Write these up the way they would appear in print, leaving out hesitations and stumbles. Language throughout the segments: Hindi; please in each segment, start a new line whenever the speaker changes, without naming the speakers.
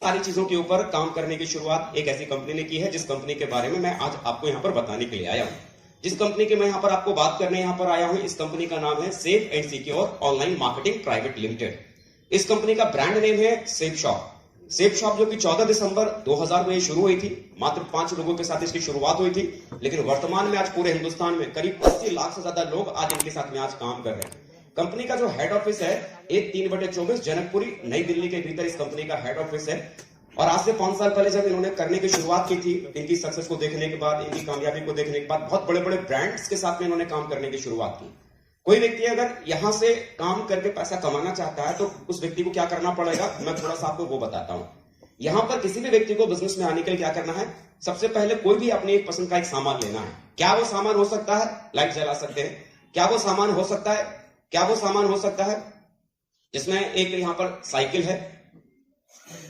सारी चीजों के ऊपर काम करने की शुरुआत एक ऐसी कंपनी ने की है जिस कंपनी के बारे में मैं आज आपको यहाँ पर बताने के लिए आया हूँ। जिस कंपनी की मैं यहाँ पर आपको बात करने यहाँ पर आया हूँ, इस कंपनी का नाम है safe and secure online marketing private limited. इस कंपनी का ब्रांड नेम है सेफ शॉप। सेफ शॉप जो कि 14 दिसंबर 2000 में शुरू हुई थी, मात्र 5 लोगों के साथ इसकी शुरुआत हुई थी, लेकिन वर्तमान में आज पूरे हिंदुस्तान में करीब 80 लाख से ज्यादा लोग आज इनके साथ में आज काम कर रहे हैं। कंपनी का जो हेड ऑफिस है एक 3/24 जनकपुरी नई दिल्ली के भीतर इस कंपनी का हेड ऑफिस है। और आज से 5 साल पहले जब इन्होंने करने की शुरुआत की थी, इनकी सक्सेस को देखने के बाद, इनकी कामयाबी को देखने के बाद बहुत बड़े बड़े ब्रांड्स के साथ में इन्होंने काम करने की शुरुआत की। कोई व्यक्ति अगर यहां से काम करके पैसा कमाना चाहता है तो उस व्यक्ति को क्या करना पड़ेगा, मैं थोड़ा सा आपको वो बताता हूं। यहां पर किसी भी व्यक्ति को बिजनेस में आने के लिए क्या करना है, सबसे पहले कोई भी अपनी एक पसंद का एक सामान लेना है। क्या वो सामान हो सकता है, लाइट जला सकते हैं, क्या वो सामान हो सकता है, क्या वो सामान हो सकता है जिसमें एक यहां पर साइकिल है,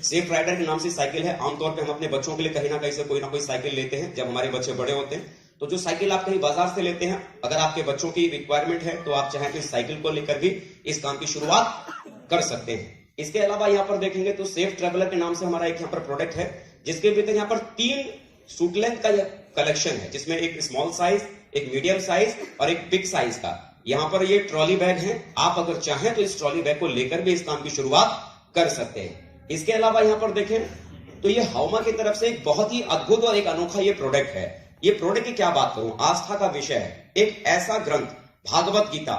सेफ राइडर के नाम से साइकिल है। आमतौर पे हम अपने बच्चों के लिए कहीं ना कहीं से कोई ना कोई साइकिल लेते हैं जब हमारे बच्चे बड़े होते हैं। तो जो साइकिल आप कहीं बाजार से लेते हैं, अगर आपके बच्चों की रिक्वायरमेंट है तो आप चाहें तो इस साइकिल को लेकर भी इस काम की शुरुआत कर सकते हैं। इसके अलावा यहाँ पर देखेंगे तो सेफ ट्रेवलर के नाम से हमारा एक यहाँ पर प्रोडक्ट है जिसके भीतर यहाँ पर 3 सूट लेंथ का कलेक्शन है, जिसमें एक स्मॉल साइज, एक मीडियम साइज और एक बिग साइज का यहाँ पर ये ट्रॉली बैग है। आप अगर चाहें तो इस ट्रॉली बैग को लेकर भी इस काम की शुरुआत कर सकते हैं। इसके अलावा यहाँ पर देखें तो ये हाउमा की तरफ से एक बहुत ही अद्भुत और एक अनोखा ये प्रोडक्ट है। ये प्रोडक्ट की क्या बात करूं, आस्था का विषय है। एक ऐसा ग्रंथ भागवत गीता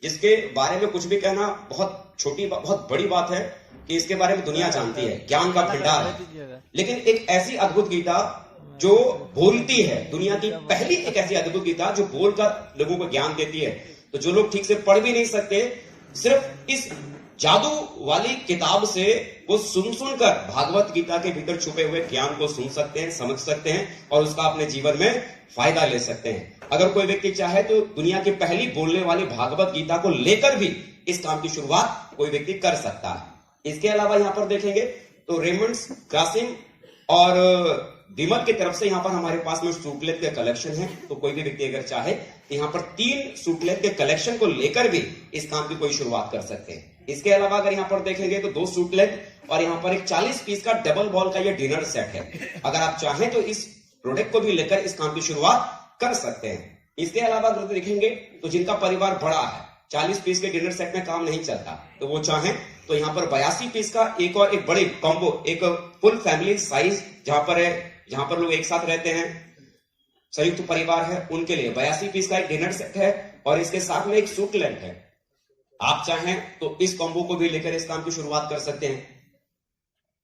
जिसके बारे में कुछ भी कहना बहुत बड़ी बात है कि इसके बारे में दुनिया जानती है, ज्ञान का भंडार है। लेकिन एक ऐसी अद्भुत गीता जो बोलती है, दुनिया की पहली एक ऐसी अद्भुत गीता जो बोलकर लोगों को ज्ञान देती है। तो जो लोग ठीक से पढ़ भी नहीं सकते, सिर्फ इस जादू वाली किताब से वो सुनकर भागवत गीता के भीतर छुपे हुए ज्ञान को सुन सकते हैं, समझ सकते हैं और उसका अपने जीवन में फायदा ले सकते हैं। अगर कोई व्यक्ति चाहे तो दुनिया की पहली बोलने वाली भागवत गीता को लेकर भी इस काम की शुरुआत कोई व्यक्ति कर सकता है। इसके अलावा यहाँ पर देखेंगे तो रेमंड्स, ग्रासिम और विमल की तरफ से यहाँ पर हमारे पास में सूटलेट के कलेक्शन है। तो कोई भी व्यक्ति अगर चाहे तो यहाँ पर 3 सूटलेट के कलेक्शन को लेकर भी इस काम की कोई शुरुआत कर सकते हैं। इसके अलावा अगर यहाँ पर देखेंगे तो 2 सूटलेट और यहाँ पर एक 40 पीस का डबल बॉल का ये डिनर सेट है। अगर आप चाहें तो इस प्रोडक्ट को भी लेकर इस काम की शुरुआत कर सकते हैं। इसके अलावा अगर देखेंगे तो जिनका परिवार बड़ा है, 40 पीस के डिनर सेट में काम नहीं चलता, तो वो चाहें तो यहाँ पर 82 पीस का एक और एक बड़े कॉम्बो, एक फुल फैमिली साइज जहां पर लोग एक साथ रहते हैं, संयुक्त परिवार है, उनके लिए 82 पीस का एक डिनर सेट है और इसके साथ में एक सूट लेंथ है। आप चाहें तो इस कॉम्बो को भी लेकर इस काम की शुरुआत कर सकते हैं।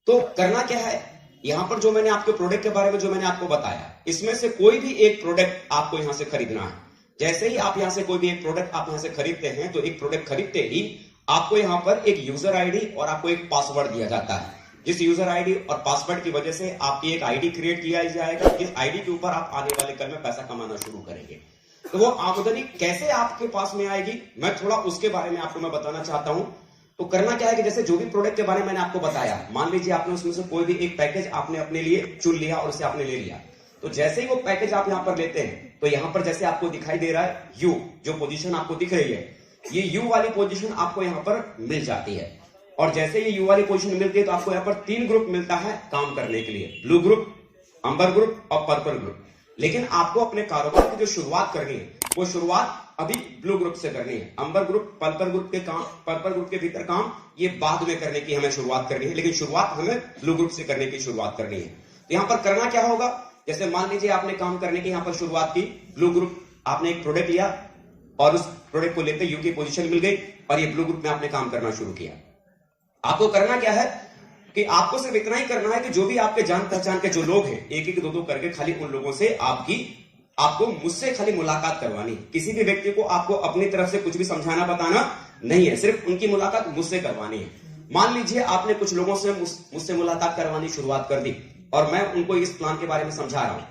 तो करना क्या है, यहां पर जो मैंने आपके प्रोडक्ट के बारे में जो मैंने आपको बताया, इसमें से कोई भी एक प्रोडक्ट आपको यहां से खरीदना है। जैसे ही आप यहां से कोई भी एक प्रोडक्ट आप यहां से खरीदते हैं तो एक प्रोडक्ट खरीदते ही आपको यहां पर एक यूजर आईडी और आपको एक पासवर्ड दिया जाता है। जिस यूजर आईडी और पासवर्ड की वजह से आपकी एक आईडी क्रिएट किया जाएगा। इस आईडी के ऊपर आप आने वाले कल में पैसा कमाना शुरू करेंगे। तो वो आमदनी कैसे आपके पास में आएगी, मैं थोड़ा उसके बारे में आपको मैं बताना चाहता हूं। तो करना क्या है कि जैसे जो भी प्रोडक्ट के बारे में मैंने आपको बताया, मान लीजिए आपने उसमें से कोई भी एक पैकेज आपने अपने लिए चुन लिया और उसे आपने ले लिया। तो जैसे ही वो पैकेज आप यहां पर लेते हैं तो यहां पर जैसे आपको दिखाई दे रहा है यू, जो पोजीशन आपको दिख रही है, ये यू वाली पोजीशन आपको यहां पर मिल जाती है। और जैसे ये यू वाली पोजीशन मिलती है तो आपको यहां पर 3 ग्रुप मिलता है काम करने के लिए, ब्लू ग्रुप, अंबर ग्रुप और पर्पल ग्रुप। लेकिन आपको अपने कारोबार की जो शुरुआत करनी है वो शुरुआत अभी ब्लू ग्रुप से करनी है। अंबर ग्रुप, पर्पल ग्रुप के भीतर काम ये बाद में करने की हमें शुरुआत करनी है, लेकिन शुरुआत हमें ब्लू ग्रुप से करने की शुरुआत करनी है। तो यहां पर करना क्या होगा, जैसे मान लीजिए आपने काम करने की यहां पर शुरुआत की, ब्लू ग्रुप आपने एक प्रोडक्ट लिया और उस प्रोडक्ट को लेते यू की पोजीशन मिल गई और ये ब्लू ग्रुप में आपने काम करना शुरू किया। आपको करना क्या है कि आपको सिर्फ इतना ही करना है कि जो भी आपके जान पहचान के जो लोग हैं, एक एक दो करके खाली उन लोगों से आपको मुझसे खाली मुलाकात करवानी। किसी भी व्यक्ति को आपको अपनी तरफ से कुछ भी समझाना बताना नहीं है, सिर्फ उनकी मुलाकात मुझसे करवानी है। मान लीजिए आपने कुछ लोगों से मुझसे मुलाकात करवानी शुरुआत कर दी और मैं उनको इस प्लान के बारे में समझा रहा हूं।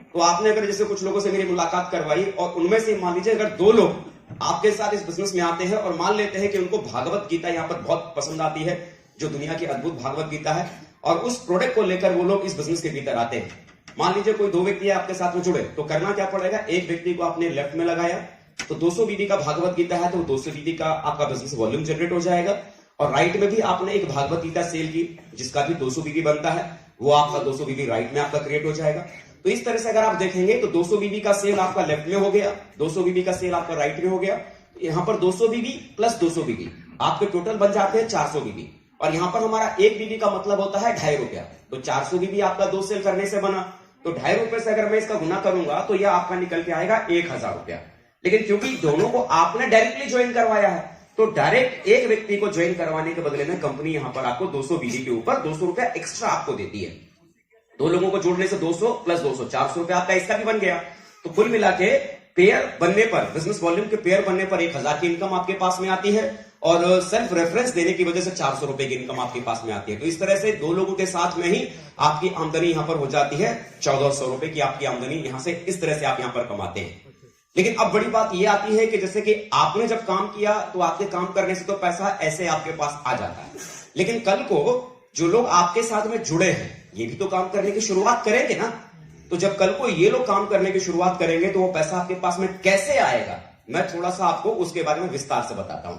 तो आपने अगर जैसे कुछ लोगों से मेरी मुलाकात करवाई और उनमें से मान लीजिए अगर 2 लोग आपके साथ इस बिजनेस में आते हैं और मान लेते हैं कि उनको भागवत गीता यहां पर बहुत पसंद आती है, जो दुनिया की अद्भुत भागवत गीता है, और उस प्रोडक्ट को लेकर वो लोग इस बिजनेस के भीतर आते हैं। मान लीजिए कोई 2 व्यक्ति आपके साथ में जुड़े, तो करना क्या पड़ेगा, एक व्यक्ति को आपने लेफ्ट में लगाया तो 200 बीडी का भागवत गीता है तो 200 बीडी का आपका बिजनेस वॉल्यूम जनरेट हो जाएगा। और राइट में भी आपने एक भागवत गीता सेल की जिसका भी 200 बीबी बनता है, वो आपका 200 बीबी राइट में आपका क्रिएट हो जाएगा। तो इस तरह से अगर आप देखेंगे तो 200 बीबी का सेल आपका लेफ्ट में हो गया, 200 बीबी का सेल आपका राइट में हो गया। यहां पर 200 बीबी प्लस 200 बीबी आपके टोटल बन जाते हैं 400 बीबी। और यहां पर हमारा एक बीबी का मतलब होता है 2.5 रुपया। तो 400 बीबी आपका 2 सेल करने से बना, तो 2.5 रुपए से अगर मैं इसका गुना करूंगा तो यह आपका निकल के आएगा 1000 रुपया। लेकिन क्योंकि दोनों को आपने डायरेक्टली ज्वाइन करवाया है, तो डायरेक्ट एक व्यक्ति को ज्वाइन करवाने के बदले में कंपनी यहां पर आपको 200 बीबी के ऊपर 200 रुपया एक्स्ट्रा आपको देती है। दो लोगों को जोड़ने से 200 प्लस 200 400 रुपया आपका इसका भी बन गया। तो कुल मिला के पेयर बनने पर, बिजनेस वॉल्यूम के पेयर बनने पर 1000 की इनकम आपके पास में आती है और सेल्फ रेफरेंस देने की वजह से 400 रुपए की इनकम आपके पास में आती है। तो इस तरह से दो लोगों के साथ में ही आपकी आमदनी यहां पर हो जाती है 1400 रुपए की आपकी आमदनी यहां से इस तरह से आप यहां पर कमाते हैं। लेकिन अब बड़ी बात यह आती है कि जैसे कि आपने जब काम किया तो आपके काम करने से तो पैसा ऐसे आपके पास आ जाता है, लेकिन कल को जो लोग आपके साथ में जुड़े हैं ये भी तो काम करने की शुरुआत करेंगे ना। तो जब कल को ये लोग काम करने की शुरुआत करेंगे तो वो पैसा आपके पास में कैसे आएगा, मैं थोड़ा सा आपको उसके बारे में विस्तार से बताता हूं।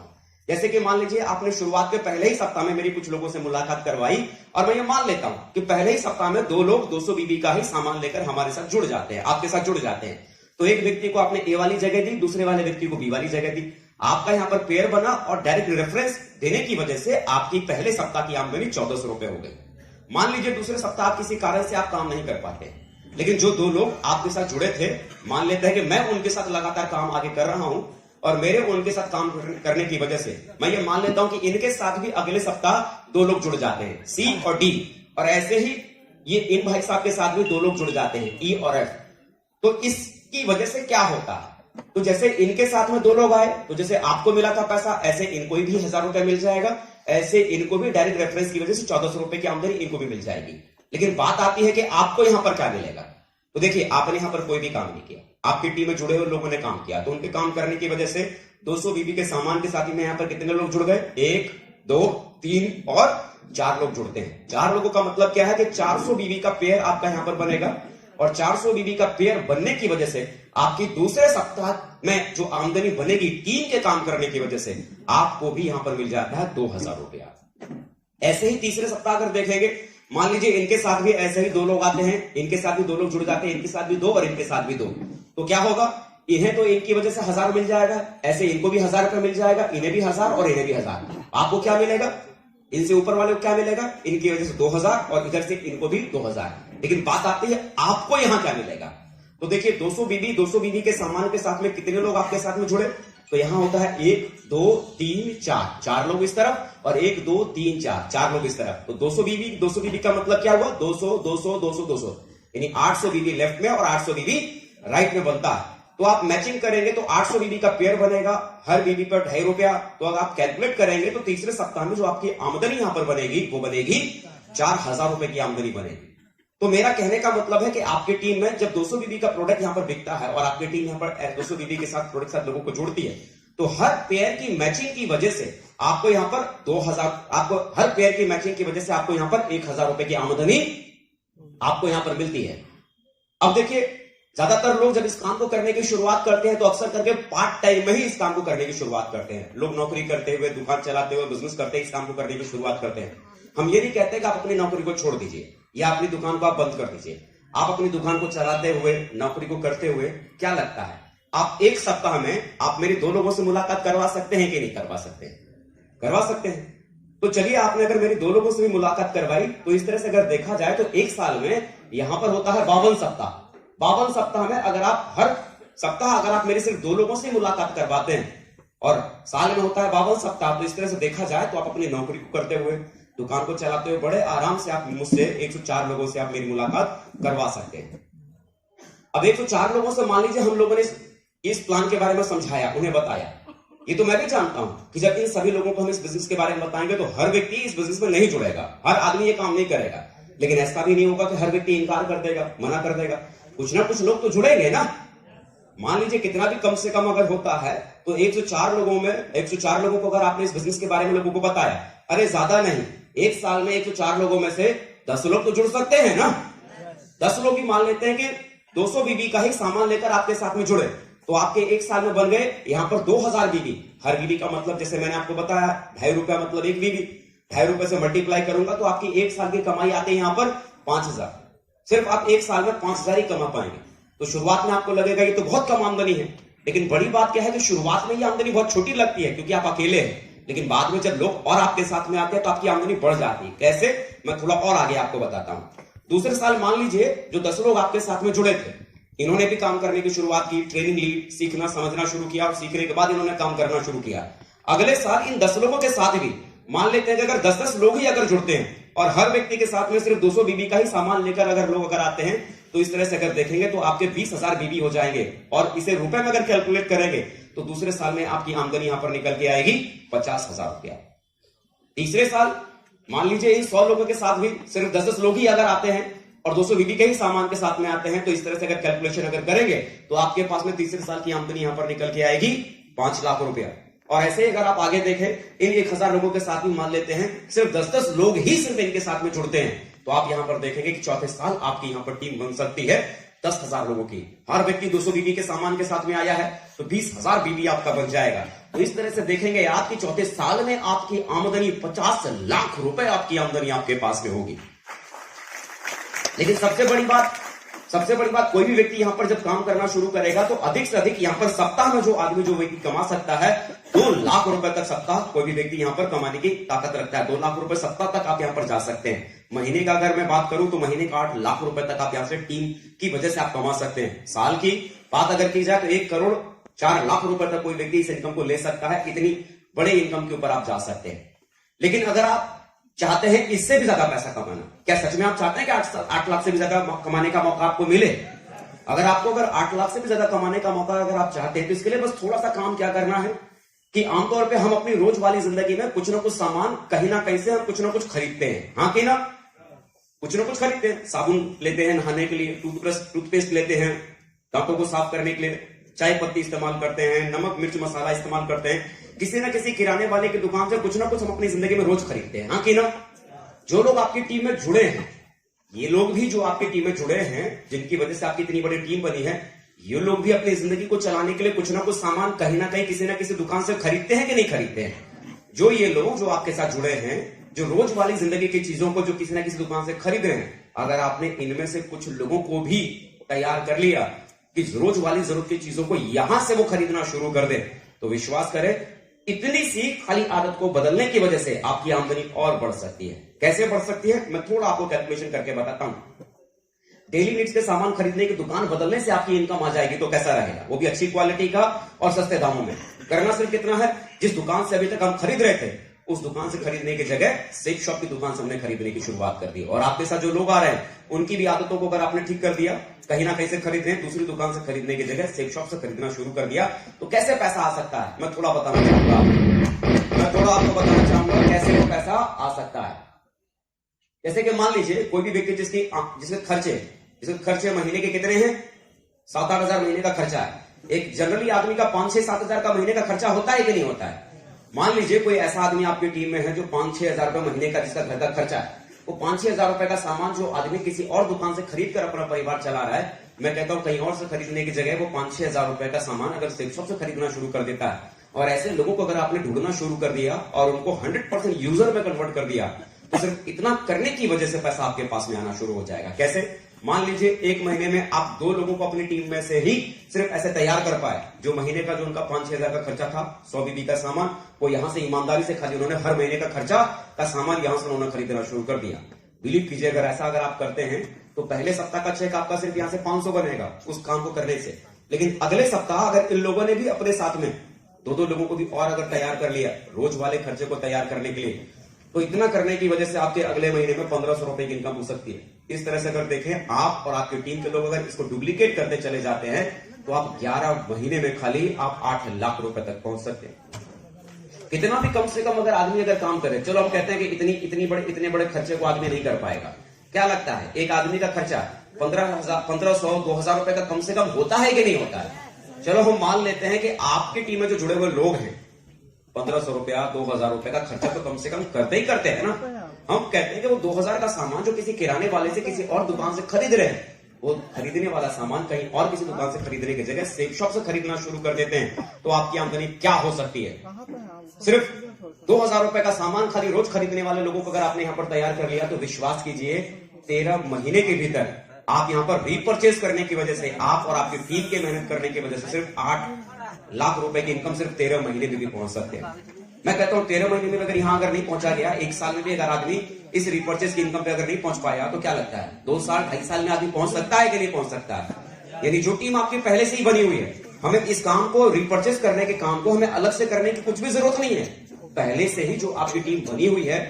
जैसे कि मान लीजिए आपने शुरुआत के पहले ही सप्ताह में मेरी कुछ लोगों से मुलाकात करवाई और मैं ये मान लेता हूं कि पहले ही सप्ताह में 2 लोग 200 बीबी का ही सामान लेकर हमारे साथ जुड़ जाते हैं, आपके साथ जुड़ जाते हैं। तो एक व्यक्ति को आपने ए वाली जगह दी, दूसरे वाले व्यक्ति को बी वाली जगह दी, आपका यहां पर पेयर बना और डायरेक्ट रेफरेंस देने की वजह से आपकी पहले सप्ताह की आमदनी 1400 रुपए हो गई। मान लीजिए दूसरे सप्ताह आप किसी कारण से आप काम नहीं कर पाते, लेकिन जो 2 लोग आपके साथ जुड़े थे, मान लेते हैं कि मैं उनके साथ लगातार काम आगे कर रहा हूं और मेरे उनके साथ काम करने की वजह से मैं ये मान लेता हूं कि इनके साथ भी अगले सप्ताह 2 लोग जुड़ जाते हैं, सी और डी, और ऐसे ही ये इन भाई साहब के साथ भी 2 लोग जुड़ जाते हैं, ई और एफ। तो इसकी वजह से क्या होता है, तो जैसे इनके साथ में 2 लोग आए तो जैसे आपको मिला था पैसा, ऐसे इनको भी 1000 रुपया मिल जाएगा, ऐसे इनको भी डायरेक्ट रेफरेंस की वजह से 1400 रुपए की आमदनी इनको भी मिल जाएगी। लेकिन बात आती है कि आपको यहां पर क्या मिलेगा। तो देखिए आपने यहां पर कोई भी काम नहीं किया, आपकी टीम में जुड़े हुए लोगों ने काम किया, तो उनके काम करने की वजह से 200 बीबी के सामान के साथ ही में यहां पर कितने लोग जुड़ गए, 1 2 3 और 4 लोग जुड़ते हैं। 4 लोगों का मतलब क्या है कि 400 बीबी का पेयर आपका यहां पर बनेगा और 400 बीबी का पेयर बनने की वजह से आपकी दूसरे सप्ताह में जो आमदनी बनेगी टीम के काम करने की वजह से आपको भी यहां पर मिल जाता है 2000 रुपया। ऐसे ही तीसरे सप्ताह अगर देखेंगे, मान लीजिए इनके साथ भी ऐसे ही 2 लोग आते हैं, इनके साथ भी 2 लोग जुड़ जाते हैं, इनके साथ भी 2 और इनके साथ भी 2, तो क्या होगा, इन्हें तो इनकी वजह से 1000 मिल जाएगा, ऐसे इनको भी 1000 रुपया मिल जाएगा, इन्हें भी 1000 और इन्हें भी 1000। आपको क्या मिलेगा, इनसे ऊपर वाले को क्या मिलेगा, इनकी वजह से 2000 और इधर से इनको भी 2000। लेकिन बात आती है आपको यहां क्या मिलेगा। तो देखिए 200 बीबी के सामान के साथ में कितने लोग आपके साथ में जुड़े, तो यहां होता है 1 2 3 4, 4 लोग इस तरफ और 1 2 3 4, 4 लोग इस तरफ। तो 200 बीबी का मतलब क्या हुआ, 200 200 200 200, यानी 800 बीबी लेफ्ट में और 800 बीबी राइट में बनता है। तो आप मैचिंग करेंगे तो 800 बीबी का पेयर बनेगा, हर बीबी पर 2.5 रुपया। तो अगर आप कैलकुलेट करेंगे तो तीसरे सप्ताह में जो आपकी आमदनी यहां पर बनेगी वो बनेगी 4000 रुपए की आमदनी बनेगी। तो मेरा कहने का मतलब है कि आपकी टीम में जब 200 बीबी का प्रोडक्ट यहां पर बिकता है और आपकी टीम यहां पर 200 बीबी के साथ प्रोडक्ट साथ लोगों को जोड़ती है, तो हर पेयर की मैचिंग की वजह से आपको यहां पर 2000, आपको हर पेयर की मैचिंग की वजह से आपको यहां पर 1000 रुपए की आमदनी आपको यहां पर मिलती है। अब देखिए ज्यादातर लोग जब इस काम को करने की शुरुआत करते हैं तो अक्सर करके पार्ट टाइम में ही इस काम को करने की शुरुआत करते हैं। लोग नौकरी करते हुए, दुकान चलाते हुए, बिजनेस करते हुए इस काम को करने की शुरुआत करते हैं। हम ये नहीं कहते कि आप अपनी नौकरी को छोड़ दीजिए या अपनी दुकान को आप बंद कर दीजिए। आप अपनी दुकान को चलाते हुए, नौकरी को करते हुए क्या लगता है, आप एक सप्ताह में आप मेरी 2 लोगों से मुलाकात करवा सकते हैं कि नहीं करवा सकते हैं, करवा सकते हैं। तो चलिए आपने अगर मेरी 2 लोगों से भी मुलाकात करवाई तो इस तरह से अगर देखा जाए तो एक साल में यहां पर होता है 52 सप्ताह। 52 सप्ताह में अगर आप हर सप्ताह अगर आप मेरे सिर्फ 2 लोगों से मुलाकात करवाते हैं और साल में होता है 52 सप्ताह, तो इस तरह से देखा जाए तो आप अपनी नौकरी को करते हुए, दुकान को चलाते हुए बड़े आराम से आप मुझसे 104 लोगों से आप मेरी मुलाकात करवा सकते हैं। अब 104 लोगों से मान लीजिए हम लोगों ने इस प्लान के बारे में समझाया, उन्हें बताया। ये तो मैं भी जानता हूं कि जब इन सभी लोगों को हम इस बिजनेस के बारे में बताएंगे तो हर व्यक्ति इस बिजनेस में नहीं जुड़ेगा, हर आदमी ये काम नहीं करेगा। लेकिन ऐसा भी नहीं होगा कि हर व्यक्ति इनकार कर देगा, मना कर देगा। कुछ ना कुछ लोग तो जुड़ेंगे ना। मान लीजिए कितना भी कम से कम अगर होता है तो 104 लोगों में 104 लोगों को अगर आपने इस बिजनेस के बारे में लोगों को बताया, अरे ज्यादा नहीं, एक साल में 104 लोगों में से 10 लोग तो जुड़ सकते हैं ना। 10 लोग ही मान लेते हैं कि 200 बीबी का ही सामान लेकर आपके साथ में जुड़े, तो आपके एक साल में बन गए यहां पर 2000 बीबी। हर बीबी का मतलब जैसे मैंने आपको बताया ₹2.5 मतलब एक बीबी, ₹2.5 से मल्टीप्लाई करूंगा तो आपकी एक साल की कमाई आते हैं यहां पर 5000। सिर्फ आप एक साल में 5000 ही कमा पाएंगे। तो शुरुआत में आपको लगेगा ये तो बहुत कम आमदनी है, लेकिन बड़ी बात क्या है कि शुरुआत में ये आमदनी बहुत छोटी लगती है क्योंकि आप अकेले हैं, लेकिन बाद में जब लोग और आपके साथ में आते हैं तो आपकी आमदनी बढ़ जाती है। कैसे, मैं थोड़ा और आगे आपको बताता हूं। दूसरे साल मान लीजिए जो 10 लोग आपके साथ में जुड़े थे, इन्होंने भी काम करने की शुरुआत की, ट्रेनिंग ली, सीखना समझना शुरू किया और सीखने के बाद इन्होंने काम करना शुरू किया। अगले साल इन 10 लोगों के साथ भी मान लेते हैं कि अगर 10-10 लोग ही अगर जुड़ते हैं और हर व्यक्ति के साथ में सिर्फ 200 बीबी का ही सामान लेकर अगर लोग अगर आते हैं तो इस तरह से अगर देखेंगे तो आपके 20,000 बीबी हो जाएंगे। और इसे रुपए में अगर कैलकुलेट करेंगे तो दूसरे साल में आपकी आमदनी यहां पर निकल के आएगी 50,000 रुपया। तीसरे साल मान लीजिए इन 100 लोगों के साथ भी सिर्फ 10-10 लोग ही अगर आते हैं और 200 बीबी के ही सामान के साथ में आते हैं तो इस तरह से अगर कैलकुलेशन अगर करेंगे तो आपके पास में तीसरे साल की आमदनी यहां पर निकल के आएगी 5 लाख रुपया। और ऐसे अगर आप आगे देखें इन 1000 लोगों के साथ भी मान लेते हैं सिर्फ 10-10 लोग ही सिर्फ इनके साथ में जुड़ते हैं तो आप यहां पर देखेंगे कि चौथे साल आपकी यहां पर टीम बन सकती है 10,000 लोगों की। हर व्यक्ति 200 बीबी के सामान के साथ में आया है तो 20,000 बीबी आपका बन जाएगा। तो इस तरह से देखेंगे आपकी चौथे साल में आपकी आमदनी 50 लाख रुपए आपकी आमदनी आपके पास में होगी। लेकिन सबसे बड़ी बात कोई भी व्यक्ति यहां पर जब काम करना शुरू करेगा तो अधिक से अधिक यहां पर सप्ताह में जो व्यक्ति कमा सकता है 2 लाख रुपए तक सप्ताह कोई भी व्यक्ति यहां पर कमाने की ताकत रखता है। 2 लाख रुपए सप्ताह तक आप यहां पर जा सकते हैं। महीने का अगर मैं बात करूं तो महीने का 8 लाख रुपए तक आप यहां से टीम की वजह से आप कमा सकते हैं। साल की बात अगर की जाए तो 1,04,00,000 रुपए तक कोई व्यक्ति इस इनकम को ले सकता है। इतनी बड़े इनकम के ऊपर आप जा सकते हैं। लेकिन अगर आप चाहते हैं इससे भी ज्यादा पैसा कमाना, क्या सच में आप चाहते हैं कि 8 लाख से भी ज्यादा कमाने का मौका आपको मिले? अगर 8 लाख से भी ज्यादा कमाने का मौका अगर आप चाहते हैं तो इसके लिए बस थोड़ा सा काम क्या करना है कि आमतौर पे हम अपनी रोज वाली जिंदगी में कुछ ना कुछ सामान कहीं ना कहीं से हम कुछ ना कुछ खरीदते हैं। हाँ कि ना, कुछ ना कुछ खरीदते हैं। साबुन लेते हैं नहाने के लिए, टूथपेस्ट लेते हैं दांतों को साफ करने के लिए, चाय पत्ती इस्तेमाल करते हैं, नमक मिर्च मसाला इस्तेमाल करते हैं। किसी ना किसी किराने वाले की दुकान से कुछ ना कुछ हम अपनी जिंदगी में रोज खरीदते हैं। हाँ कि ना। जो लोग आपकी टीम में जुड़े हैं, ये लोग भी जो आपकी टीम में जुड़े हैं, जिनकी वजह से आपकी इतनी बड़ी टीम बनी है, ये लोग भी अपनी जिंदगी को चलाने के लिए कुछ ना कुछ सामान कहीं ना कहीं किसी ना किसी दुकान से खरीदते हैं कि नहीं खरीदते हैं? जो ये लोग जो आपके साथ जुड़े हैं, जो रोज वाली जिंदगी की चीजों को जो किसी ना किसी दुकान से खरीद रहे हैं, अगर आपने इनमें से कुछ लोगों को भी तैयार कर लिया कि रोज वाली जरूरत की चीजों को यहां से वो खरीदना शुरू कर दे, तो विश्वास करें इतनी सी खाली आदत को बदलने की वजह से आपकी आमदनी और बढ़ सकती है। कैसे बढ़ सकती है, मैं थोड़ा आपको कैलकुलेशन करके बताता हूं। डेली नीड्स के सामान खरीदने की दुकान बदलने से आपकी इनकम आ जाएगी तो कैसा रहेगा, वो भी अच्छी क्वालिटी का और सस्ते दामों में। करना सिर्फ कितना है, जिस दुकान से अभी तक हम खरीद रहे थे उस दुकान से खरीदने की जगह सेफ शॉप की दुकान से हमने खरीदने की शुरुआत कर दी। और आपके साथ जो लोग आ रहे हैं उनकी भी आदतों को अगर आपने ठीक कर दिया, कहीं ना कहीं से खरीद रहे हैं, दूसरी दुकान से खरीदने की जगह सेफ शॉप से खरीदना शुरू कर दिया, तो कैसे पैसा आ सकता है मैं थोड़ा आपको बताना चाहूंगा कैसे वो पैसा आ सकता है। जैसे कि मान लीजिए कोई भी व्यक्ति जिसके खर्चे महीने के कितने हैं, 7-8 हजार महीने का खर्चा है। एक जनरली आदमी का 5-6-7 हजार का महीने का खर्चा होता है कि नहीं होता है? मान लीजिए कोई ऐसा आदमी आपकी टीम में है जो 5-6 हजार रुपए महीने का जिसका घर का खर्चा है, वो 5-6 हजार रुपए का सामान जो आदमी किसी और दुकान से खरीद कर अपना परिवार चला रहा है, मैं कहता हूं कहीं और से खरीदने की जगह वो 5-6 हजार रुपए का सामान अगर सेफ शॉप से खरीदना शुरू कर देता है, और ऐसे लोगों को अगर आपने ढूंढना शुरू कर दिया और उनको 100% यूजर में कन्वर्ट कर दिया, तो सिर्फ इतना करने की वजह से पैसा आपके पास में आना शुरू हो जाएगा। कैसे? मान लीजिए एक महीने में आप 2 लोगों को अपनी टीम में से ही सिर्फ ऐसे तैयार कर पाए जो महीने का जो उनका 5-6 हजार का खर्चा था, 100 बीबी का सामान, वो यहां से ईमानदारी से खाली उन्होंने हर महीने का खर्चा का सामान यहां से उन्होंने खरीदना शुरू कर दिया। बिलीव कीजिए अगर ऐसा अगर आप करते हैं तो पहले सप्ताह का चेक आपका सिर्फ यहां से 500 बनेगा उस काम को करने से। लेकिन अगले सप्ताह अगर इन लोगों ने भी अपने साथ में 2-2 लोगों को भी और अगर तैयार कर लिया रोज वाले खर्चे को तैयार करने के लिए, तो इतना करने की वजह से आपके अगले महीने में 1500 रुपए की इनकम हो सकती है। इस तरह से अगर देखें आप और आपकी टीम के लोग अगर इसको डुप्लीकेट करते चले जाते हैं तो आप 11 महीने में खाली आप 8 लाख रुपए तक पहुंच सकते हैं। कितना भी कम से कम अगर आदमी अगर काम करे, चलो हम कहते हैं कि इतने बड़े खर्चे को आदमी नहीं कर पाएगा। क्या लगता है एक आदमी का खर्चा 1500-2000 रुपए का कम से कम होता है कि नहीं होता है? चलो हम मान लेते हैं कि आपकी टीम में जो जुड़े हुए लोग हैं 1500 रुपया 2000 रुपए का खर्चा तो कम से कम करते ही करते हैं ना। हम कहते हैं कि वो 2000 का सामान जो किसी किराने वाले से किसी और दुकान से खरीद रहे हैं, वो खरीदने वाला सामान कहीं और किसी दुकान से खरीदने की जगह सेफ शॉप से खरीदना शुरू कर देते हैं, तो आपकी आमदनी क्या हो सकती है? सिर्फ 2000 रुपए का सामान खाली रोज खरीदने वाले लोगों को अगर आपने यहाँ पर तैयार कर लिया, तो विश्वास कीजिए 13 महीने के भीतर आप यहाँ पर रीपरचेज करने की वजह से, आप और आपकी टीम के मेहनत करने की वजह से सिर्फ 8 लाख रुपए की इनकम सिर्फ 13 महीने में भी पहुंच सकते हैं। मैं कहता हूं 13 महीने में अगर यहां अगर नहीं पहुंचा गया, 1 साल में भी अगर आदमी इस रीपरचेज की इनकम पे अगर नहीं पहुंच पाया, तो क्या लगता है 2 साल 2.5 साल में आदमी पहुंच सकता है कि नहीं पहुंच सकता है? यानी जो टीम आपकी पहले से ही बनी हुई है, हमें इस काम को रीपरचेज करने के काम को हमें अलग से करने की कुछ भी जरूरत नहीं है। पहले से ही जो आपकी टीम बनी हुई है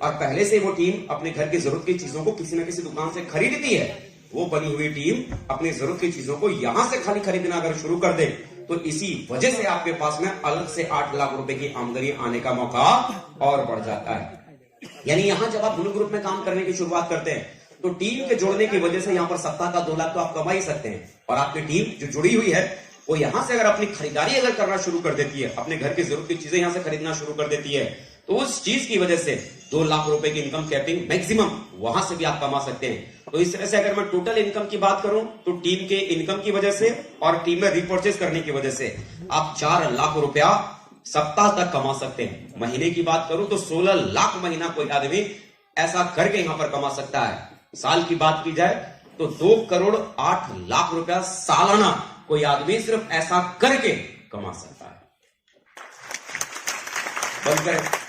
और पहले से वो टीम अपने घर की जरूरत की चीजों को किसी न किसी दुकान से खरीदती है, वो बनी हुई टीम अपनी जरूरत की चीजों को यहां से खाली खरीदना अगर शुरू कर दे, तो इसी वजह से आपके पास में अलग से 8 लाख रुपए की आमदनी आने का मौका और बढ़ जाता है। यानी यहां जब आप ब्लू ग्रुप में काम करने की शुरुआत करते हैं, तो टीम के जोड़ने की वजह से यहां पर सप्ताह का 2 लाख तो आप कमा ही सकते हैं। और आपकी टीम जो जुड़ी हुई है, वो यहां से अगर अपनी खरीदारी अगर करना शुरू कर देती है, अपने घर की जरूरत की चीजें यहां से खरीदना शुरू कर देती है, तो उस चीज की वजह से 2 लाख रुपए की इनकम कैपिंग मैक्सिमम वहां से भी आप कमा सकते हैं। तो इस तरह से अगर मैं टोटल इनकम की बात करूं, तो टीम के इनकम की वजह से और टीम में रिपर्चेज करने की वजह से आप 4 लाख रुपया सप्ताह तक कमा सकते हैं। महीने की बात करूं तो 16 लाख महीना कोई आदमी ऐसा करके यहां पर कमा सकता है। साल की बात की जाए तो 2 करोड़ 8 लाख रुपया सालाना कोई आदमी सिर्फ ऐसा करके कमा सकता है। बंद करें।